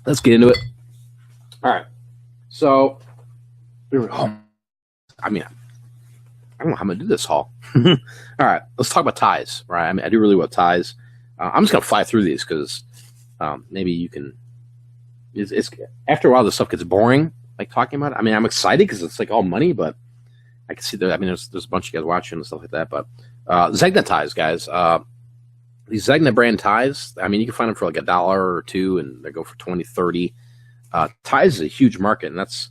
let's get into it. All right. So, I mean, I don't know how I'm going to do this haul. All right. Let's talk about ties, right? I mean, I do really well ties. I'm just going to fly through these because maybe you can. It's after a while, this stuff gets boring, like talking about it. I mean, I'm excited because it's like all money, but I can see that. I mean, there's a bunch of guys watching and stuff like that. But Zegna ties, guys. These Zegna brand ties, I mean, you can find them for like $1 or $2, and they go for 20, 30. Ties is a huge market, and that's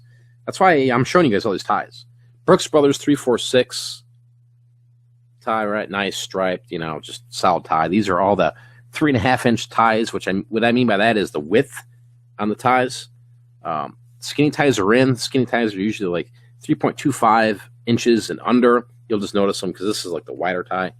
why I'm showing you guys all these ties. Brooks Brothers 346 tie, right? Nice striped, just solid tie. These are all the 3.5-inch ties, what I mean by that is the width on the ties. Skinny ties are in. Skinny ties are usually like 3.25 inches and under. You'll just notice them because this is like the wider tie.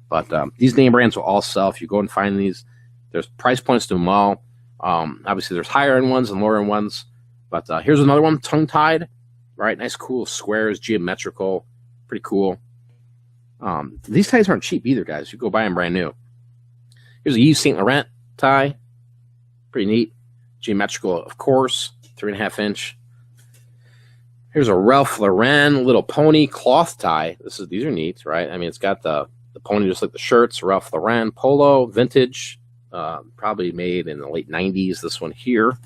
But these name brands will all sell. If you go and find these, there's price points to them all. Obviously, there's higher end ones and lower end ones. But here's another one, tongue-tied. Right, nice, cool squares, geometrical. Pretty cool. These ties aren't cheap either, guys. You go buy them brand new. Here's a Yves Saint Laurent tie. Pretty neat. Geometrical, of course. 3.5-inch. Here's a Ralph Lauren Little Pony cloth tie. These are neat, right? I mean, it's got the pony just like the shirts. Ralph Lauren polo, vintage, probably made in the late 90s. This one here.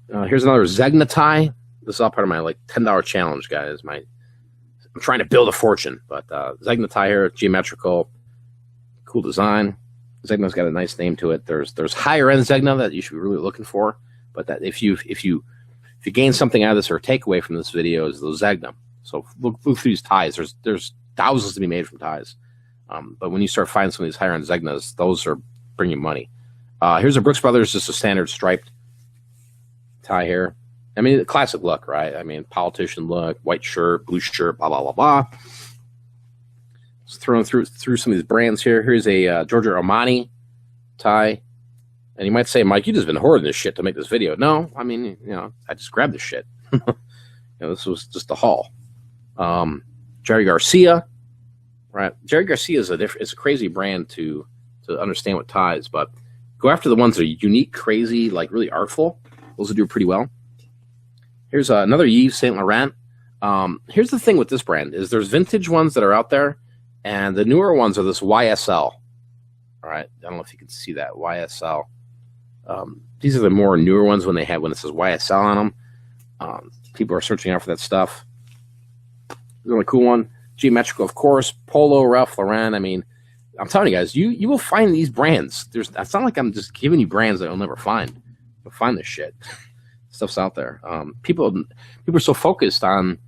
Here's another Zegna tie. This is all part of my like $10 challenge, guys. I'm trying to build a fortune, but Zegna tie here, geometrical, cool design. Zegna's got a nice name to it. There's higher end Zegna that you should be really looking for, but that if you gain something out of this or take away from this video is those Zegna. So look through these ties. There's thousands to be made from ties, but when you start finding some of these higher end Zegnas, those are bringing money. Here's a Brooks Brothers, just a standard striped tie here. I mean, the classic look, right? I mean, politician look, white shirt, blue shirt, blah, blah, blah, blah. Just throwing through some of these brands here. Here's a Giorgio Armani tie. And you might say, Mike, you just been hoarding this shit to make this video. No, I mean, I just grabbed this shit. This was just a haul. Jerry Garcia, right? Jerry Garcia is it's a crazy brand to understand with ties, but go after the ones that are unique, crazy, like really artful. Those will do pretty well. Here's another Yves Saint Laurent. Here's the thing with this brand is there's vintage ones that are out there, and the newer ones are this YSL. All right, I don't know if you can see that YSL. These are the more newer ones when it says YSL on them. People are searching out for that stuff. Really cool one. Geometrical, of course. Polo, Ralph Lauren. I mean, I'm telling you guys, you will find these brands. It's not like I'm just giving you brands that you'll never find. You'll find this shit. Stuff's out there. People are so focused on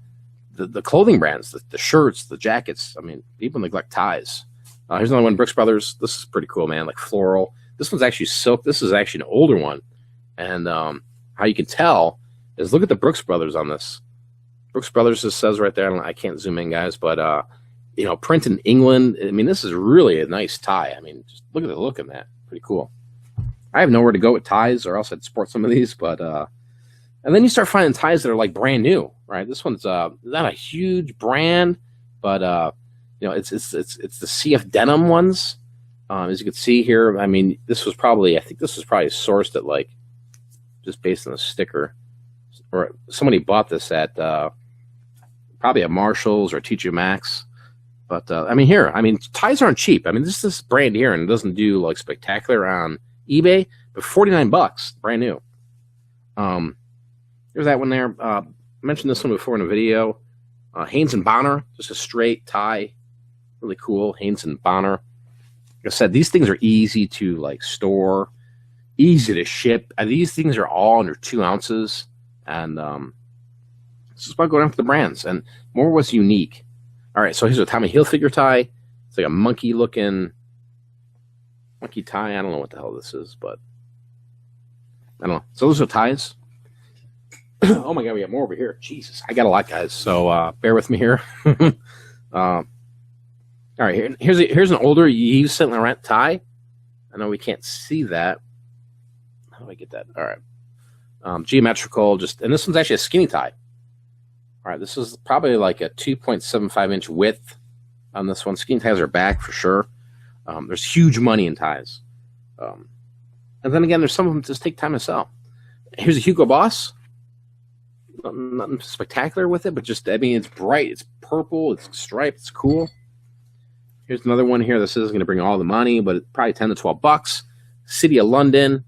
the clothing brands, the shirts, the jackets. I mean, people neglect ties. Here's another one, Brooks Brothers. This is pretty cool, man. Like floral. This one's actually silk. This is actually an older one. And how you can tell is look at the Brooks Brothers on this. Brooks Brothers, it says right there. I can't zoom in, guys, but print in England. I mean, this is really a nice tie. I mean, just look at the look in that. Pretty cool. I have nowhere to go with ties, or else I'd sport some of these, but and then you start finding ties that are like brand new, right? This one's not a huge brand, but it's the CF Denim ones. As you can see here, I mean, I think this was probably sourced at like just based on the sticker, or somebody bought this at probably at Marshalls or TJ Maxx. But I mean, ties aren't cheap. I mean, this brand here, and it doesn't do like spectacular on eBay, but $49, brand new. There's that one there. I mentioned this one before in a video. Hanes and Bonner, just a straight tie, really cool. Hanes and Bonner. Like I said, these things are easy to like store, easy to ship. These things are all under 2 ounces, and this is about going after the brands and more what's unique. All right, so here's a Tommy Hilfiger tie. It's like a monkey tie. I don't know what the hell this is, but I don't know. So those are ties. Oh my God, we got more over here. Jesus, I got a lot, guys. So bear with me here. All right, here's an older Yves Saint Laurent tie. I know we can't see that. How do I get that? All right, geometrical. And this one's actually a skinny tie. All right, this is probably like a 2.75-inch width on this one. Skinny ties are back for sure. There's huge money in ties. And then again, there's some of them just take time to sell. Here's a Hugo Boss. Nothing spectacular with it, but just, I mean, it's bright, it's purple, it's striped, it's cool. Here's another one here. This isn't going to bring all the money, but it's probably 10 to 12 bucks. City of London.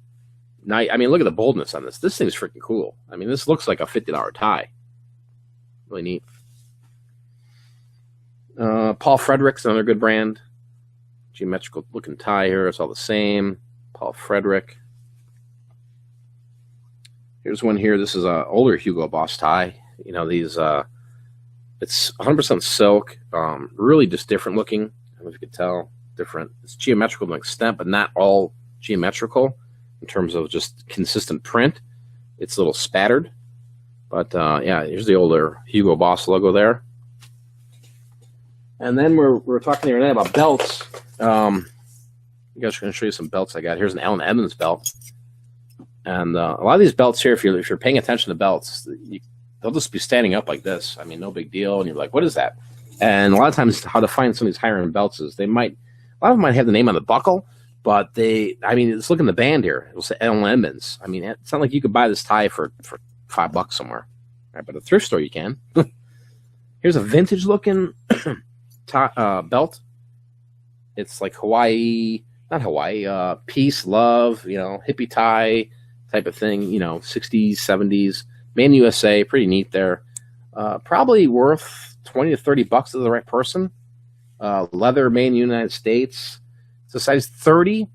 I mean, look at the boldness on this. This thing's freaking cool. I mean, this looks like a $50 tie. Really neat. Paul Frederick's another good brand. Geometrical looking tie here. It's all the same. Paul Frederick. Here's one here. This is an older Hugo Boss tie. You know, these, it's 100% silk. Really just different looking. I don't know if you could tell. Different. It's geometrical to an extent, but not all geometrical in terms of just consistent print. It's a little spattered. But, yeah, here's the older Hugo Boss logo there. And then we're talking the other night about belts. You guys are going to show you some belts I got. Here's an Allen Edmonds belt. And a lot of these belts here, if you're paying attention to belts, they'll just be standing up like this. I mean, no big deal. And you're like, what is that? And a lot of times how to find some of these higher end belts is a lot of them might have the name on the buckle, but I mean, let's look in the band here. It'll say Allen Edmonds. I mean, it's not like you could buy this tie for $5 somewhere. Right, but at a thrift store you can. Here's a vintage looking belt. It's like not Hawaii, peace, love, you know, hippie tie type of thing, you know, 60s, 70s, made in USA, pretty neat there. Probably worth 20 to 30 bucks to the right person. Leather made in the United States. It's a size 30.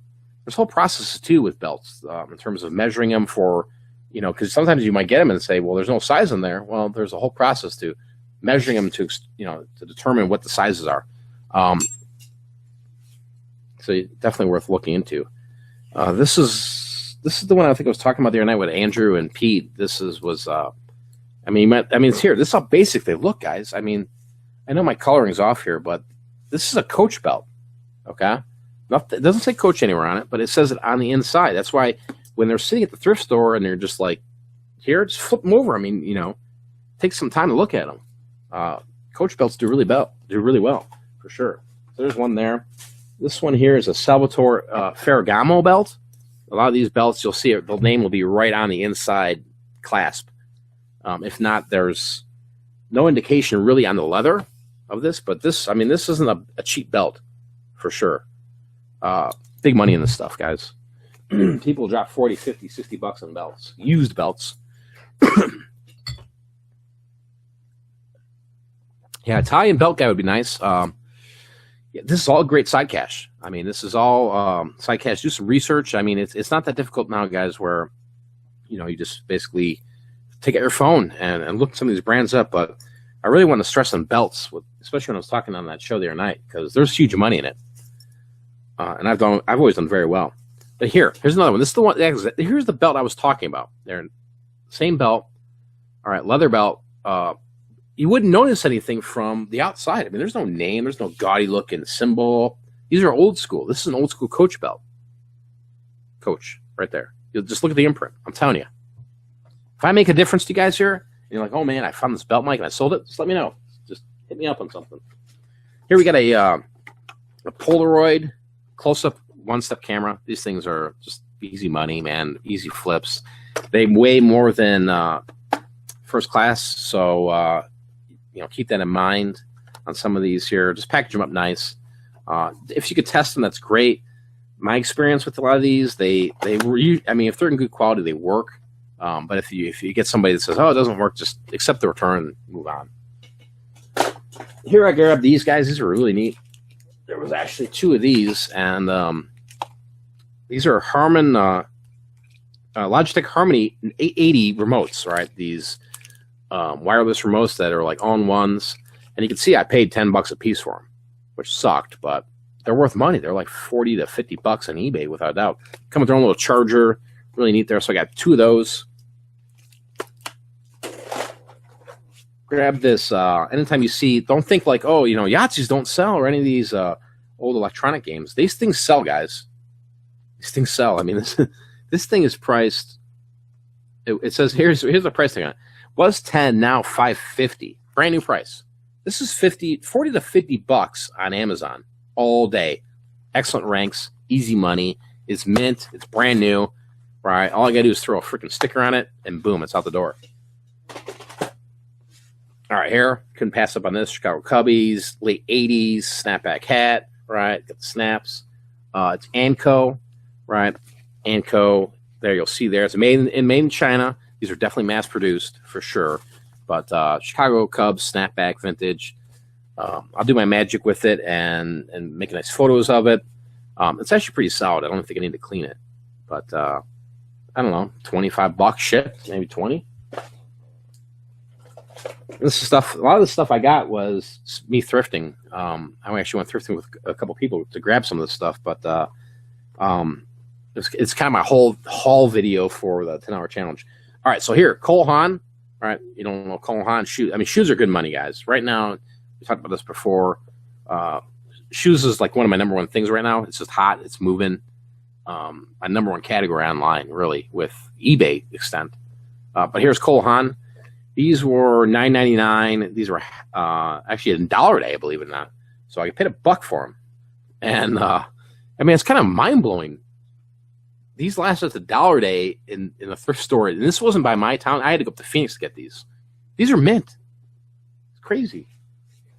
There's a whole process too with belts in terms of measuring them for, you know, because sometimes you might get them and say, well, there's no size in there. Well, there's a whole process to measuring them to, you know, to determine what the sizes are. So definitely worth looking into. This is the one I think I was talking about the other night with Andrew and Pete. I mean, it's here. This is how basic they look, guys. I mean, I know my coloring's off here, but this is a Coach belt. Okay, it doesn't say Coach anywhere on it, but it says it on the inside. That's why when they're sitting at the thrift store and they're just like, here, just flip them over. I mean, you know, take some time to look at them. Coach belts do really well for sure. So there's one there. This one here is a Salvatore Ferragamo belt. A lot of these belts, you'll see it, the name will be right on the inside clasp. If not, there's no indication really on the leather of this, but this isn't a cheap belt for sure. Big money in this stuff, guys. People drop 40, 50, 60 bucks on belts, used belts. Yeah, tie and belt guy would be nice. This is all great side cash. I mean, this is all side cash. Do some research. I mean, it's not that difficult now, guys, where, you know, you just basically take out your phone and look some of these brands up. But I really want to stress on belts, especially when I was talking on that show the other night, because there's huge money in it. And I've always done very well. But here's another one. This is the one. Here's the belt I was talking about. There, same belt. All right, leather belt. You wouldn't notice anything from the outside. I mean, there's no name. There's no gaudy looking symbol. These are old school. This is an old school Coach belt. Coach, right there. You'll just look at the imprint. I'm telling you. If I make a difference to you guys here, and you're like, oh man, I found this belt, Mike, and I sold it, just let me know. Just hit me up on something. Here we got a Polaroid close-up one-step camera. These things are just easy money, man. Easy flips. They weigh more than first class, so you know, keep that in mind on some of these here. Just package them up nice. If you could test them, that's great. My experience with a lot of these, I mean, if they're in good quality, they work. But if you get somebody that says, oh, it doesn't work, just accept the return and move on. Here I grabbed these guys. These are really neat. There was actually two of these, and these are Logitech Harmony 880 remotes, right? These wireless remotes that are like all-in-ones. And you can see I paid $10 a piece for them, which sucked, but they're worth money. They're like 40 to 50 bucks on eBay without a doubt. Come with their own little charger. Really neat there. So I got two of those. Grab this. Anytime you see, don't think like, oh, you know, Yahtzees don't sell or any of these old electronic games. These things sell, guys. These things sell. I mean, this thing is priced. It says here's the price tag on it. Was 10, now $5.50. Brand new price. This is 40 to 50 bucks on Amazon all day. Excellent ranks, easy money. It's mint. It's brand new. right? All I got to do is throw a freaking sticker on it, and boom, it's out the door. All right, here, couldn't pass up on this. Chicago Cubbies, late 80s, snapback hat, right? Got the snaps. It's Anco, right? Anco, there you'll see there. It's made in China. These are definitely mass-produced, for sure. But Chicago Cubs, snapback, vintage. I'll do my magic with it and make nice photos of it. It's actually pretty solid. I don't think I need to clean it. But, I don't know, $25 shipped, maybe 20. This is stuff. A lot of the stuff I got was me thrifting. I actually went thrifting with a couple people to grab some of this stuff, but it's kind of my whole haul video for the 10-hour challenge. All right, so here, Cole Haan. All right, you don't know Cole Haan shoes. I mean, shoes are good money, guys. Right now, we talked about this before. Shoes is like one of my number one things right now. It's just hot. It's moving. My number one category online, really, with eBay extent. But here's Cole Haan. These were $9.99. These were actually $1 a day, believe it or not. So I paid $1 for them. And, I mean, it's kind of mind-blowing. These lasted $1 a day in a thrift store. And this wasn't by my town. I had to go up to Phoenix to get these. These are mint. It's crazy.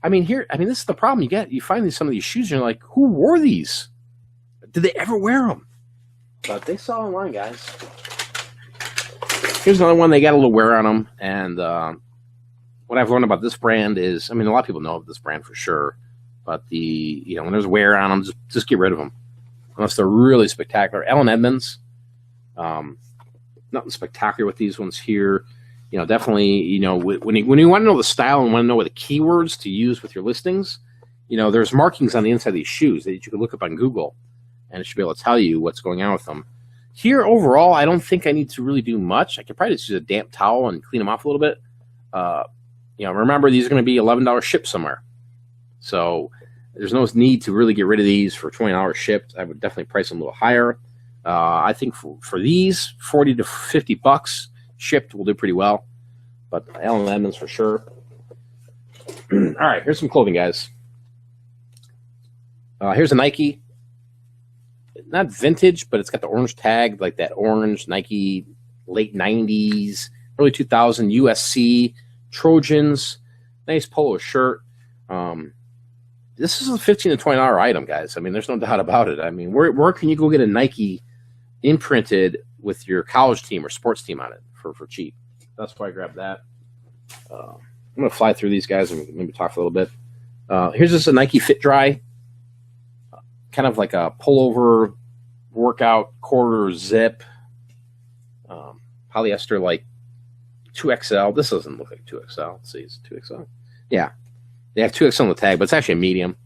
I mean, this is the problem you get. You find some of these shoes, and you're like, who wore these? Did they ever wear them? But they sell online, guys. Here's another one. They got a little wear on them. And what I've learned about this brand is, I mean, a lot of people know this brand for sure. But when there's wear on them, just get rid of them. Unless they're really spectacular. Allen Edmonds. Nothing spectacular with these ones here. Definitely, when you want to know the style and want to know what the keywords to use with your listings, there's markings on the inside of these shoes that you can look up on Google, and it should be able to tell you what's going on with them. Here, overall, I don't think I need to really do much. I could probably just use a damp towel and clean them off a little bit. Remember, these are going to be $11 shipped somewhere. So there's no need to really get rid of these for $20 shipped. I would definitely price them a little higher. I think for these, $40 to $50 shipped will do pretty well. But Allen Edmonds for sure. All right, here's some clothing, guys. Here's a Nike. Not vintage, but it's got the orange tag, like that orange Nike late 90s, early 2000 USC Trojans. Nice polo shirt. This is a $15 to $20 item, guys. I mean, there's no doubt about it. I mean, where can you go get a Nike imprinted with your college team or sports team on it for cheap? That's why I grabbed that. I'm going to fly through these guys and maybe talk a little bit. Here's just a Nike Fit Dry. Kind of like a pullover workout quarter zip. Polyester like 2XL. This doesn't look like 2XL. Let's see, it's 2XL. Yeah. They have 2XL on the tag, but it's actually a medium.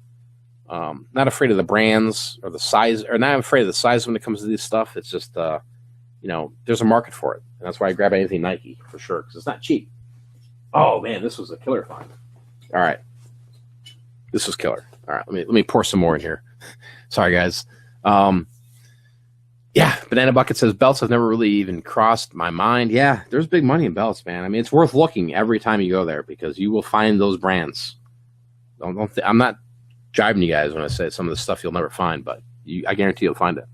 Not afraid of the brands or the size, or not afraid of the size when it comes to this stuff. It's just, there's a market for it. And that's why I grab anything Nike for sure, because it's not cheap. Oh, man, this was a killer find. All right. This was killer. All right, let me pour some more in here. Sorry, guys. Yeah, Banana Bucket says, belts have never really even crossed my mind. Yeah, there's big money in belts, man. I mean, it's worth looking every time you go there because you will find those brands. I'm not jibing you guys when I say some of the stuff you'll never find, but I guarantee you'll find it.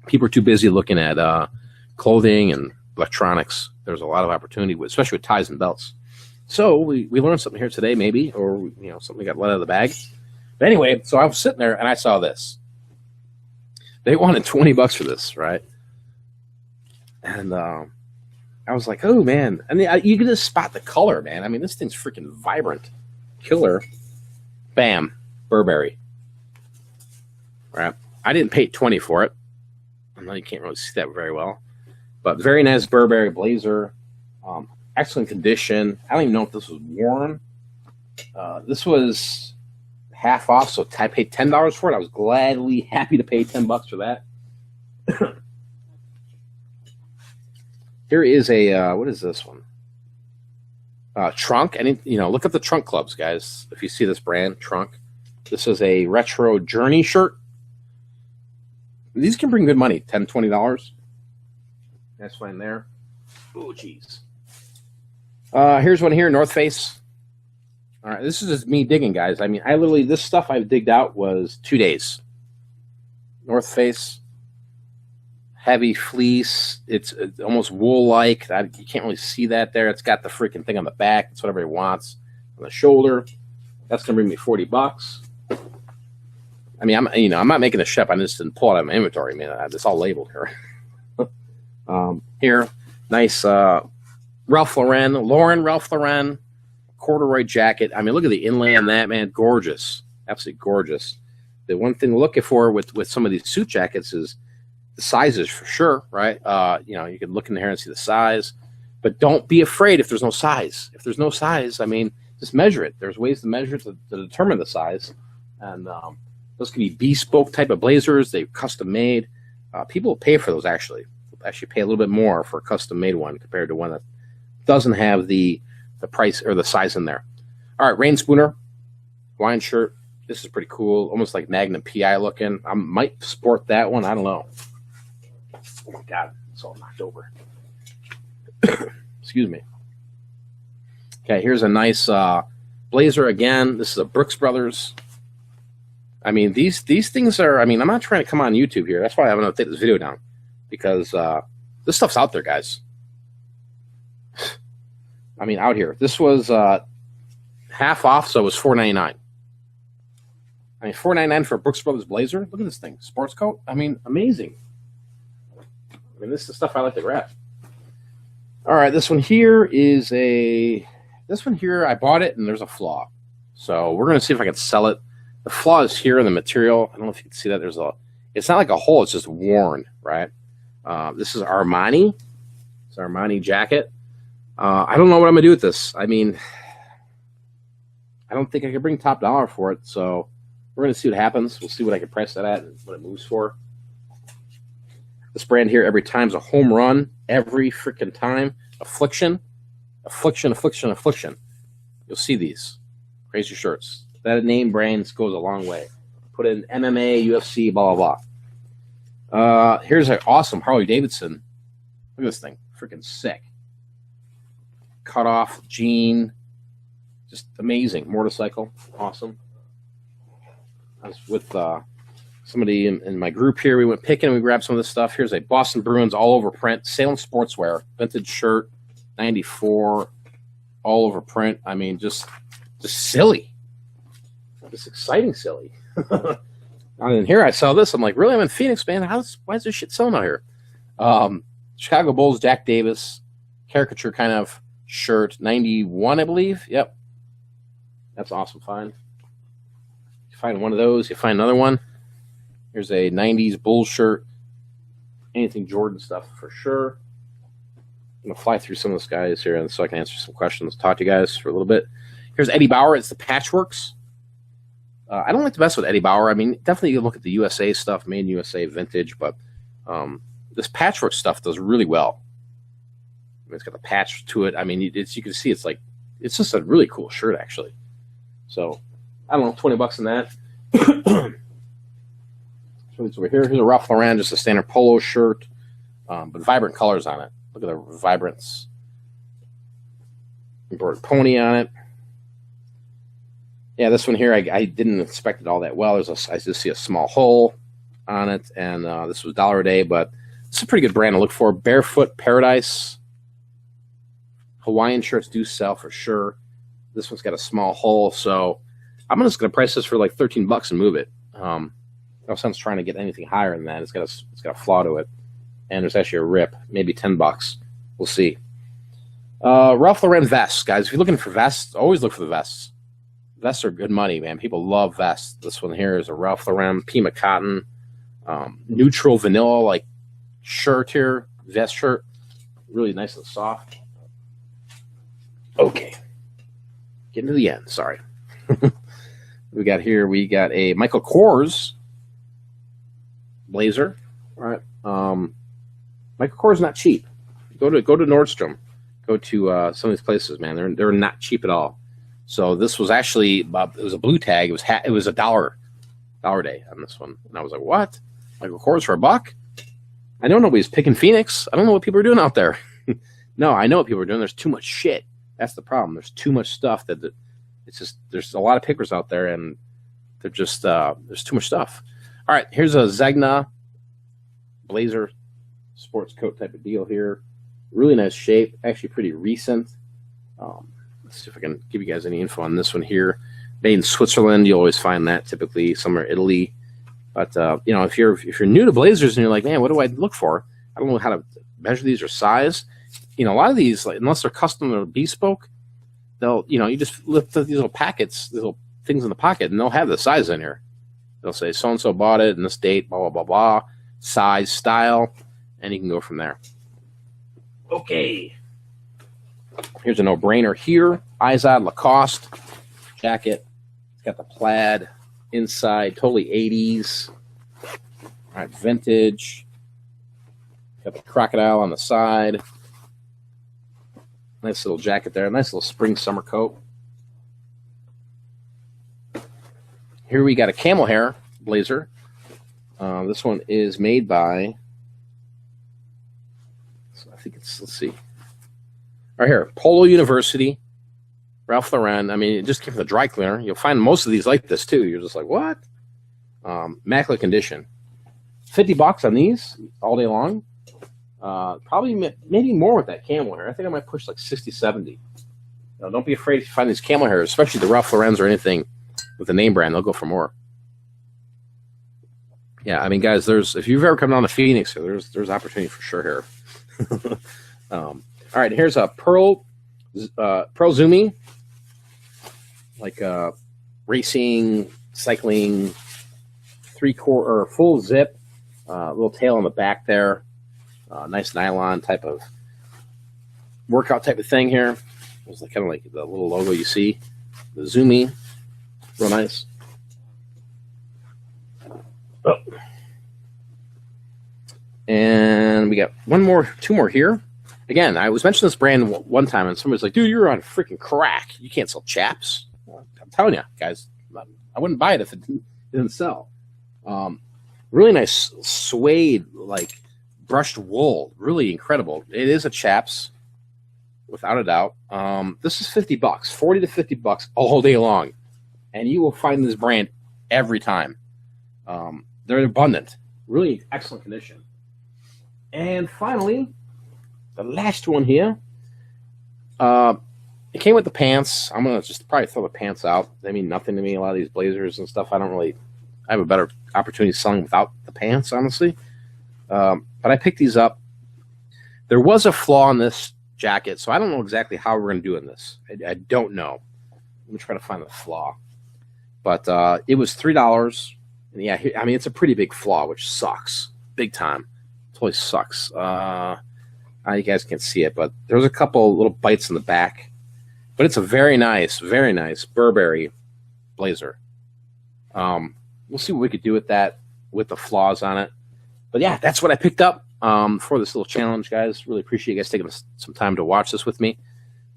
People are too busy looking at clothing and electronics. There's a lot of opportunity, especially with ties and belts. So we learned something here today, maybe, or something got let out of the bag. But anyway, so I was sitting there and I saw this. They wanted $20 for this, right? And I was like, oh man! And you can just spot the color, man. I mean, this thing's freaking vibrant, killer. Bam, Burberry. Right? I didn't pay $20 for it. I know you can't really see that very well, but very nice Burberry blazer. Excellent condition. I don't even know if this was worn. This was half off, so I paid $10 for it. I was gladly happy to pay $10 for that. Here is a what is this one? Trunk. And look up the Trunk Clubs, guys. If you see this brand, Trunk. This is a retro Journey shirt. These can bring good money, $10, $20. That's fine there. Oh, jeez. Here's one here, North Face. All right, this is just me digging, guys. I mean, this stuff I've digged out was 2 days. North Face. heavy fleece. It's almost wool-like. You can't really see that there. It's got the freaking thing on the back. It's what everybody wants. On the shoulder. That's going to bring me $40. I mean, I'm not making a ship. I just didn't pull it out of my inventory. I mean, it's all labeled here. Here, nice Ralph Lauren corduroy jacket. I mean, look at the inlay on that, man. Gorgeous. Absolutely gorgeous. The one thing we're looking for with some of these suit jackets is the sizes for sure, right? You can look in there and see the size, but don't be afraid if there's no size. If there's no size, I mean, just measure it. There's ways to measure to determine the size. And those can be bespoke type of blazers. They're custom made. People will pay for those actually pay a little bit more for a custom made one compared to one that doesn't have the price or the size in there. All right, Rain Spooner, Hawaiian shirt. This is pretty cool, almost like Magnum PI looking. I might sport that one. I don't know. Oh my God, it's all knocked over. Excuse me. Okay, here's a nice blazer again. This is a Brooks Brothers. I mean, these things are. I mean, I'm not trying to come on YouTube here. That's why I'm going to take this video down because this stuff's out there, guys. I mean, out here. This was half off, so it was $4.99. I mean, $4.99 for a Brooks Brothers blazer. Look at this thing, sports coat. I mean, amazing. I mean, this is the stuff I like to grab. All right, this one here is this one here, I bought it, and there's a flaw. So we're going to see if I can sell it. The flaw is here in the material. I don't know if you can see that. It's not like a hole. It's just worn, right? This is Armani. It's an Armani jacket. I don't know what I'm going to do with this. I mean, I don't think I can bring top dollar for it, so we're going to see what happens. We'll see what I can price that at and what it moves for. This brand here, every time's a home run. Every freaking time. Affliction. Affliction, affliction, affliction. You'll see these. Crazy shirts. That name brands goes a long way. Put in MMA, UFC, blah, blah, blah. Here's an awesome Harley Davidson. Look at this thing. Freaking sick. Cut off jean. Just amazing. Motorcycle. Awesome. I was with somebody in my group here. We went picking and we grabbed some of this stuff. Here's a Boston Bruins all over print. Salem Sportswear. Vintage shirt. 94. All over print. I mean, just silly. Just exciting silly. And here I saw this. I'm like, really? I'm in Phoenix, man. Why is this shit selling out here? Chicago Bulls, Jack Davis. Caricature kind of shirt. 91, I believe. Yep. That's awesome find. You find one of those, you find another one. Here's a 90s Bulls shirt. Anything Jordan stuff for sure. I'm going to fly through some of those guys here and so I can answer some questions. Talk to you guys for a little bit. Here's Eddie Bauer. It's the Patchworks. I don't like to mess with Eddie Bauer. I mean, definitely you look at the USA stuff, made in USA vintage, but this Patchwork stuff does really well. I mean, it's got a patch to it. I mean, you can see it's just a really cool shirt, actually. So, I don't know, $20 in that. Over here. Here's a Ralph Lauren, just a standard polo shirt, but vibrant colors on it. Look at the vibrance. Embroidered pony on it. Yeah, this one here, I didn't inspect it all that well. I just see a small hole on it, and this was $1 a day, but it's a pretty good brand to look for. Barefoot Paradise. Hawaiian shirts do sell for sure. This one's got a small hole, so I'm just going to price this for like $13 and move it. No sense trying to get anything higher than that. It's got a flaw to it, and there's actually a rip, maybe $10. We'll see. Ralph Lauren vests, guys. If you're looking for vests, always look for the vests. Vests are good money, man. People love vests. This one here is a Ralph Lauren Pima cotton, neutral vanilla like shirt here, vest shirt, really nice and soft. Okay, getting to the end. Sorry. we got a Michael Kors blazer. All right, Michael Kors is not cheap. Go to Nordstrom. Go to some of these places, man. They're not cheap at all. So this was actually it was a blue tag. It was $1 day on this one, and I was like, what? Michael Kors for $1? I know nobody's picking Phoenix. I don't know what people are doing out there. No, I know what people are doing. There's too much shit. That's the problem. There's too much stuff that it's just there's a lot of pickers out there, and they're just there's too much stuff. All right, here's a Zegna blazer. sports coat type of deal here. Really nice shape, actually pretty recent. Let's see if I can give you guys any info on this one here. Made in Switzerland, you always find that typically somewhere Italy. But if you're new to blazers and you're like, man, what do I look for? I don't know how to measure these or size. A lot of these, like, unless they're custom or bespoke, they'll you just lift these little packets, these little things in the pocket, and they'll have the size in here. They'll say so and so bought it and this date, blah blah blah blah, size, style, and you can go from there. Okay. Here's a no-brainer here. Izod Lacoste jacket. It's got the plaid inside, totally 80s. All right, vintage. Got the crocodile on the side. Nice little jacket there. Nice little spring summer coat. Here we got a camel hair blazer. This one is made by, I think it's, let's see. Right here, Polo University, Ralph Lauren. I mean, it just came from the dry cleaner. You'll find most of these like this too. You're just like, what? Immaculate condition. $50 on these all day long. Probably maybe more with that camel hair. I think I might push like 60, 70. Don't be afraid if you find these camel hairs, especially the Ralph Lauren's or anything with the name brand. They'll go for more. Yeah, I mean, guys, if you've ever come down to Phoenix, there's opportunity for sure here. All right, here's a Pearl Zumi, like racing, cycling, 3/4 or full zip, little tail on the back there, nice nylon type of workout type of thing here. It's kind of like the little logo you see, the Zumi, real nice. Oh. And we got two more here. Again, I was mentioning this brand one time, and somebody's like, dude, you're on freaking crack. You can't sell chaps. Well, I'm telling you, guys, I wouldn't buy it if it didn't sell. Really nice suede, like brushed wool. Really incredible. It is a chaps, without a doubt. This is $50, $40 to $50 all day long. And you will find this brand every time. They're abundant. Really excellent condition. And finally, the last one here. It came with the pants. I'm going to just probably throw the pants out. They mean nothing to me. A lot of these blazers and stuff, I have a better opportunity selling without the pants, honestly. But I picked these up. There was a flaw in this jacket, so I don't know exactly how we're going to do in this. I don't know. Let me try to find the flaw. But it was $3. And yeah, I mean, it's a pretty big flaw, which sucks. Big time. Totally sucks. You guys can't see it, but there's a couple little bites in the back. But it's a very nice Burberry blazer. We'll see what we could do with that, with the flaws on it. But yeah, that's what I picked up for this little challenge, guys. Really appreciate you guys taking some time to watch this with me.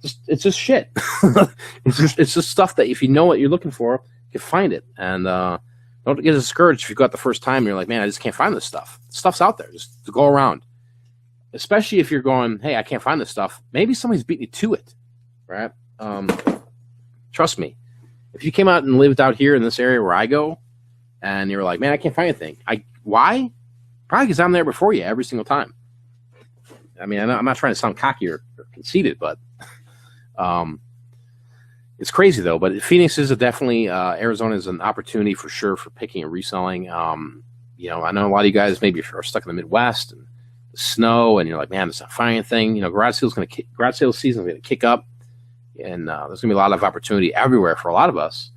It's just shit. it's just stuff that if you know what you're looking for, you can find it. And don't get discouraged if you got the first time and you're like, man, I just can't find this stuff. Stuff's out there. Just to go around. Especially if you're going, hey, I can't find this stuff. Maybe somebody's beat you to it, right? Trust me. If you came out and lived out here in this area where I go, and you're like, man, I can't find anything. Why? Probably because I'm there before you every single time. I mean, I'm not trying to sound cocky or conceited, but it's crazy though. But Phoenix is definitely Arizona is an opportunity for sure for picking and reselling. I know a lot of you guys maybe are stuck in the Midwest and the snow, and you're like, man, it's not finding anything. Garage sale season is going to kick up, and there's going to be a lot of opportunity everywhere for a lot of us.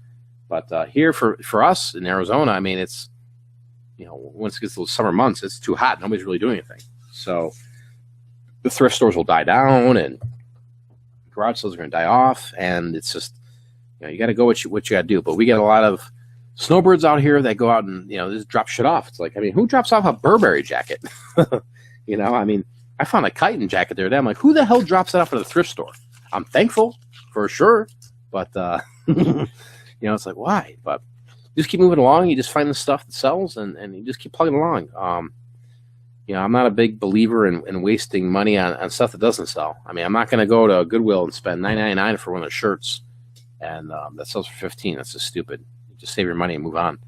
But here for us in Arizona, I mean, it's once it gets to those summer months, it's too hot. Nobody's really doing anything. So the thrift stores will die down, and garage sales are going to die off, and it's just you got to go what you got to do. But we get a lot of snowbirds out here that go out and just drop shit off. It's like, I mean, who drops off a Burberry jacket? I mean, I found a chitin jacket there. I'm like, who the hell drops that off at a thrift store? I'm thankful for sure, but it's like, why? But you just keep moving along. You just find the stuff that sells, and you just keep plugging along. I'm not a big believer in wasting money on stuff that doesn't sell. I mean, I'm not going to go to Goodwill and spend $9.99 for one of the shirts, and that sells for $15. That's just stupid. You just save your money and move on.